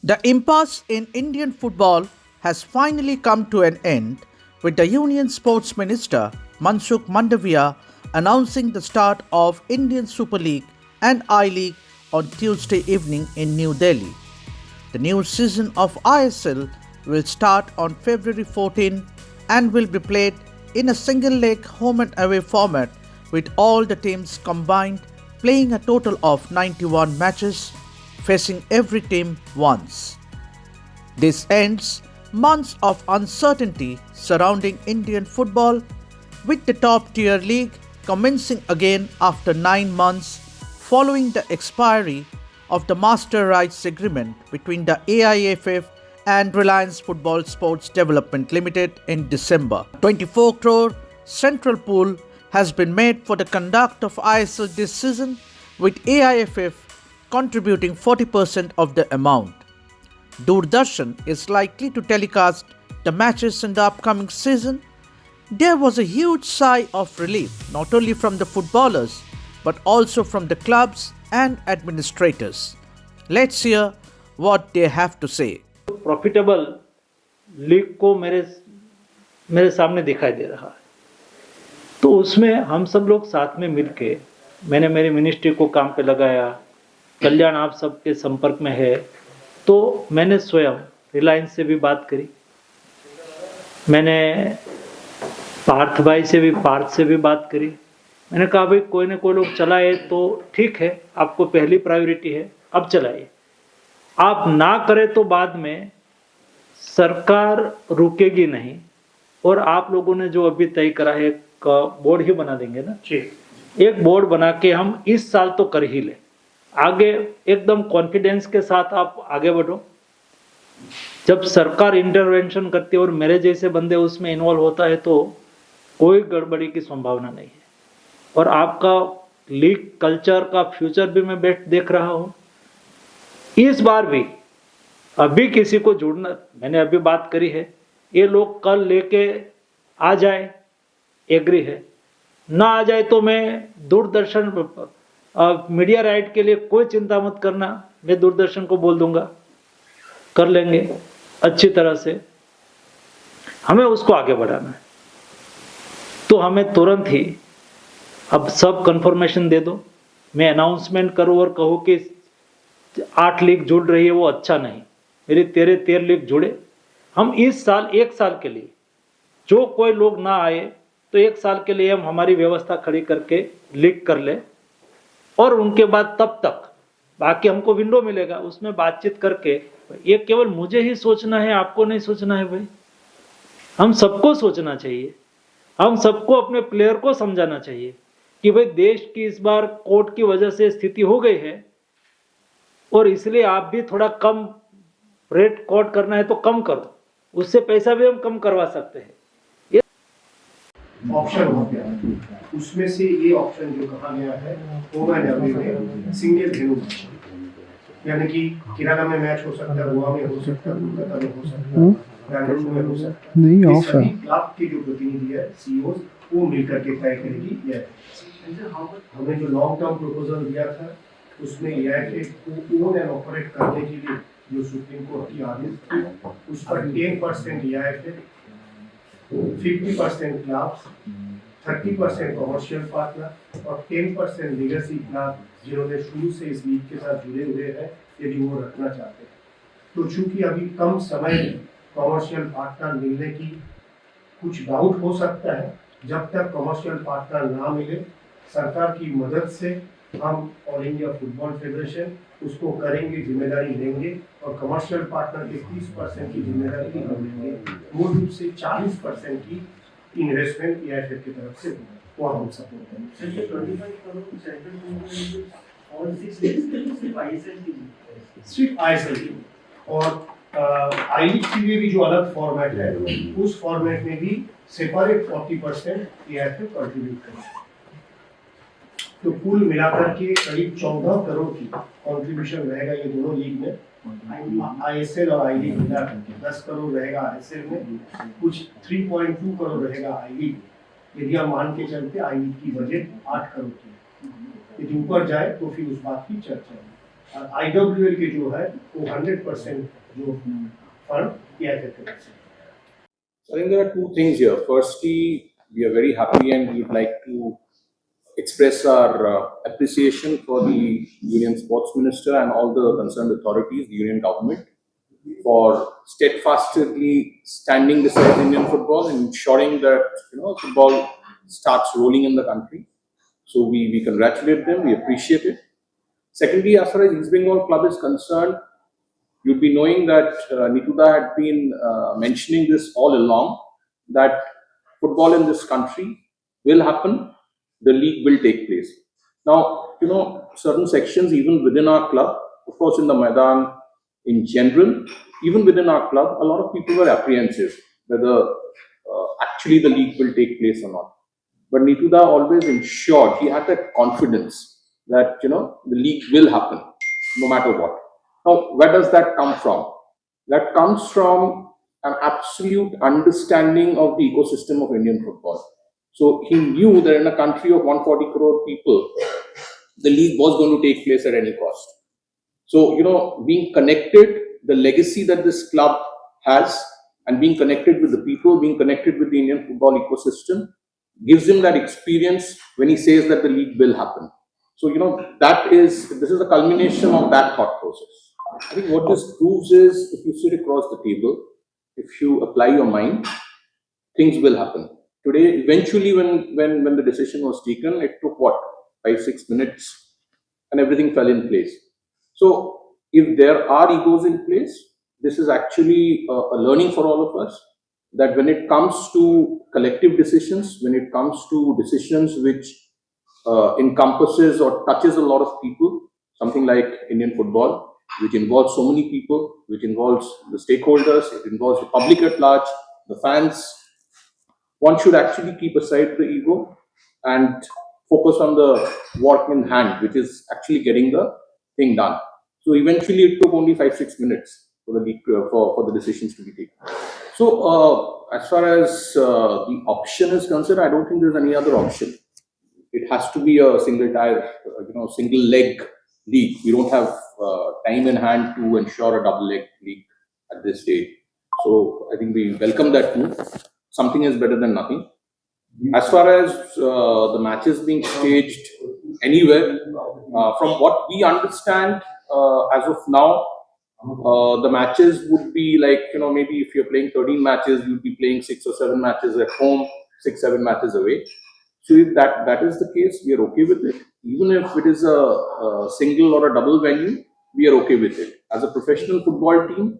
The impasse in Indian football has finally come to an end with the Union Sports Minister Mansukh Mandaviya announcing the start of Indian Super League and I-League on Tuesday evening in New Delhi. The new season of ISL will start on February 14 and will be played in a single leg home and away format with all the teams combined playing a total of 91 matches, facing every team once. This ends months of uncertainty surrounding Indian football, with the top tier league commencing again after 9 months following the expiry of the master rights agreement between the AIFF and Reliance Football Sports Development Limited in December. 24 crore central pool has been made for the conduct of ISL this season, with AIFF contributing 40% of the amount. Doordarshan is likely to telecast the matches in the upcoming season. There was a huge sigh of relief not only from the footballers but also from the clubs and administrators. Let's hear what they have to say. Profitable league को मेरे सामने दिखाई दे रहा है, तो उसमें हम सब लोग साथ में मिलके मैंने मेरी मिनिस्ट्री को काम पे लगाया। कल्याण आप सबके संपर्क में है, तो मैंने स्वयं रिलायंस से भी बात करी, मैंने पार्थ से भी बात करी। मैंने कहा भाई कोई ना कोई लोग चलाए तो ठीक है, आपको पहली प्रायोरिटी है, अब चलाइए। आप ना करें तो बाद में सरकार रुकेगी नहीं, और आप लोगों ने जो अभी तय करा है का बोर्ड ही बना देंगे ना जी। एक बोर्ड बना के हम इस साल तो कर ही ले, आगे एकदम कॉन्फिडेंस के साथ आप आगे बढ़ो। जब सरकार इंटरवेंशन करती है और मेरे जैसे बंदे उसमें इन्वॉल्व होता है तो कोई गड़बड़ी की संभावना नहीं है, और आपका लीग कल्चर का फ्यूचर भी मैं बेस्ट देख रहा हूँ। इस बार भी अभी किसी को जुड़ना, मैंने अभी बात करी है, ये लोग कल लेके आ जाए, एग्री है, ना आ जाए तो मैं दूरदर्शन मीडिया राइट के लिए कोई चिंता मत करना, मैं दूरदर्शन को बोल दूंगा, कर लेंगे अच्छी तरह से। हमें उसको आगे बढ़ाना है, तो हमें तुरंत ही अब सब कंफर्मेशन दे दो, मैं अनाउंसमेंट करूँ और कहूँ कि 8 लीग जुड़ रही है, वो अच्छा नहीं, मेरी 13 लीग जुड़े। हम इस साल 1 साल के लिए जो कोई लोग ना आए तो 1 साल के लिए हम हमारी व्यवस्था खड़ी करके लीग कर ले, और उनके बाद तब तक बाकी हमको विंडो मिलेगा, उसमें बातचीत करके। ये केवल मुझे ही सोचना है, आपको नहीं सोचना है भाई, हम सबको सोचना चाहिए। हम सबको अपने प्लेयर को समझाना चाहिए कि भाई देश की इस बार कोर्ट की वजह से स्थिति हो गई है, और इसलिए आप भी थोड़ा कम रेट कोट करना है तो कम करो, उससे पैसा भी हम कम करवा सकते हैं। ऑप्शन हो गया, उसमें से ये ऑप्शन जो कहा गया है वो मैंने अभी में सिंगल वेन्यू, यानी कि केरला में मैच हो सकता है, गोवा में हो सकता है, कोलकाता में हो सकता है, बैंगलोर में हो सकता है। नहीं ऑफर क्लब के जो प्रतिनिधि है, सीईओ, वो मिलकर के तय करेगी। हमें जो लॉन्ग टर्म प्रपोजल दिया था उसमें एआईएफ को ओन एंड ऑपरेट करने के लिए जो सुप्रीम कोर्ट की आदेश थी, उस पर 10% एआईएफ, 50% क्लब्स, 30% कमर्शियल पार्टनर और 10% लीगेसी क्लब जिन्होंने शुरू से इस लीग के साथ जुड़े हुए हैं, यदि वो रखना चाहते हैं। तो चूंकि अभी कम समय में कमर्शियल पार्टनर मिलने की कुछ डाउट हो सकता है, जब तक कमर्शियल पार्टनर ना मिले, सरकार की मदद से हम ऑल इंडिया फुटबॉल फेडरेशन उसको करेंगे, जिम्मेदारी लेंगे, और कमर्शियल पार्टनर के 30% की जिम्मेदारी भी हम लेंगे। मूल रूप से 40% की इन्वेस्टमेंट एआईएफ की तरफ से वो हम सपोर्ट करेंगे। सिर्फ आईएसएल की, और आई लीग के लिए भी जो अलग फॉर्मेट है, उस फॉर्मेट में भी सेपरेट 40% एआईएफ कंट्रीब्यूट करेंगे। तो कुल मिलाकर के करीब 14 करोड़ की कंट्रीब्यूशन रहेगा ये दोनों लीग में। आईएसएल और आई लीग मिलाकर के 10 करोड़ रहेगा आईएसएल में, कुछ 3.2 करोड़ रहेगा आई लीग। यदि हम मान के चलते आई लीग की बजट 8 करोड़ की, यदि ऊपर जाए तो फिर उस बात की चर्चा है। IWL के जो है वो 100% जो फंड किया जाता है. I think there are two things here. Firstly, we are very happy and we would like to express our appreciation for the Union Sports Minister and all the concerned authorities, the Union government, for steadfastly standing beside Indian football and ensuring that football starts rolling in the country. So we congratulate them, we appreciate it. Secondly, as far as East Bengal club is concerned, you'd be knowing that Nituda had been mentioning this all along, that football in this country will happen, the league will take place. Now, certain sections even within our club, of course in the Maidan in general, even within our club, a lot of people were apprehensive whether actually the league will take place or not. But Nituda always ensured, he had that confidence that, the league will happen no matter what. Now, where does that come from? That comes from an absolute understanding of the ecosystem of Indian football. So he knew that in a country of 140 crore people, the league was going to take place at any cost. So, being connected, the legacy that this club has, and being connected with the people, being connected with the Indian football ecosystem, gives him that experience when he says that the league will happen. So, this is a culmination of that thought process. I think what this proves is, if you sit across the table, if you apply your mind, things will happen. Today, eventually, when the decision was taken, it took what, 5-6 minutes, and everything fell in place. So, if there are egos in place, this is actually a learning for all of us, that when it comes to collective decisions, when it comes to decisions which encompasses or touches a lot of people, something like Indian football, which involves so many people, which involves the stakeholders, it involves the public at large, the fans, one should actually keep aside the ego and focus on the work in hand, which is actually getting the thing done. So eventually, it took only 5-6 minutes for the league, for the decisions to be taken. So as far as the option is concerned, I don't think there's any other option. It has to be a single tire, single leg league. We don't have time in hand to ensure a double leg league at this stage. So I think we welcome that move. Something is better than nothing. As far as the matches being staged anywhere, from what we understand as of now, the matches would be like, maybe if you're playing 13 matches, you'd be playing 6 or 7 matches at home, 6-7 matches away. So if that is the case, we are okay with it. Even if it is a single or a double venue, we are okay with it. As a professional football team,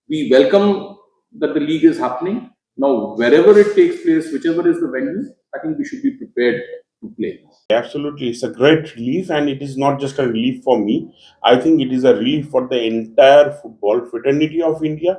we welcome that the league is happening. Now, wherever it takes place, whichever is the venue, I think we should be prepared to play. Absolutely, it's a great relief, and it is not just a relief for me. I think it is a relief for the entire football fraternity of India,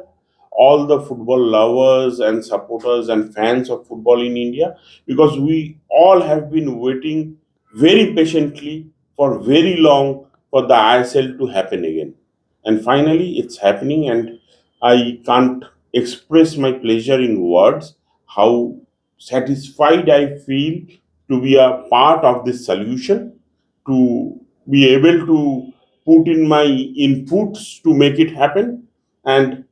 all the football lovers and supporters and fans of football in India, because we all have been waiting very patiently for very long for the ISL to happen again. And finally, it's happening, and I can't express my pleasure in words how satisfied I feel to be a part of this solution, to be able to put in my inputs to make it happen. And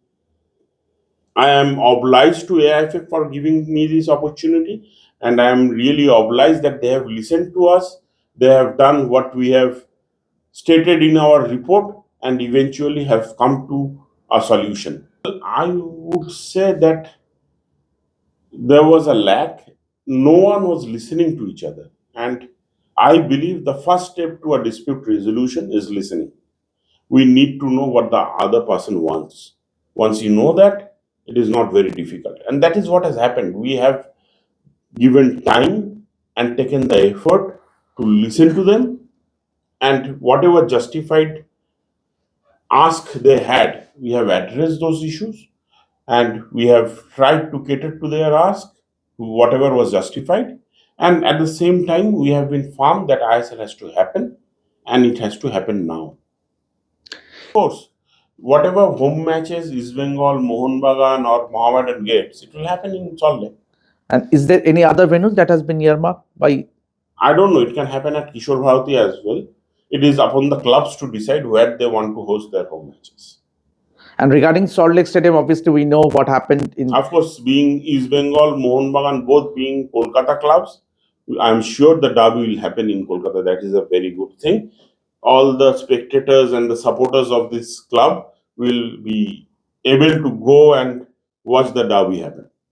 I am obliged to AIFF for giving me this opportunity, and I am really obliged that they have listened to us. They have done what we have stated in our report and eventually have come to a solution. I would say that there was a lack. No one was listening to each other. And I believe the first step to a dispute resolution is listening. We need to know what the other person wants. Once you know that, it is not very difficult. And that is what has happened. We have given time and taken the effort to listen to them, and whatever justified ask they had, we have addressed those issues, and we have tried to cater to their ask, whatever was justified. And at the same time, we have been firm that ISL has to happen, and it has to happen now. Of course, whatever home matches, East Bengal, Mohun Bagan, or Mohammedan Gates, it will happen in Salt Lake. And is there any other venue that has been earmarked by? I don't know, it can happen at Kishore Bharati as well. it is upon the clubs to decide where they want to host their home matches. And regarding Salt Lake Stadium, obviously we know what happened in. Of course, being East Bengal, Mohun Bagan, both being Kolkata clubs, I'm sure the derby will happen in Kolkata. That is a very good thing. All the spectators and the supporters of this club will be able to go and watch the derby happen.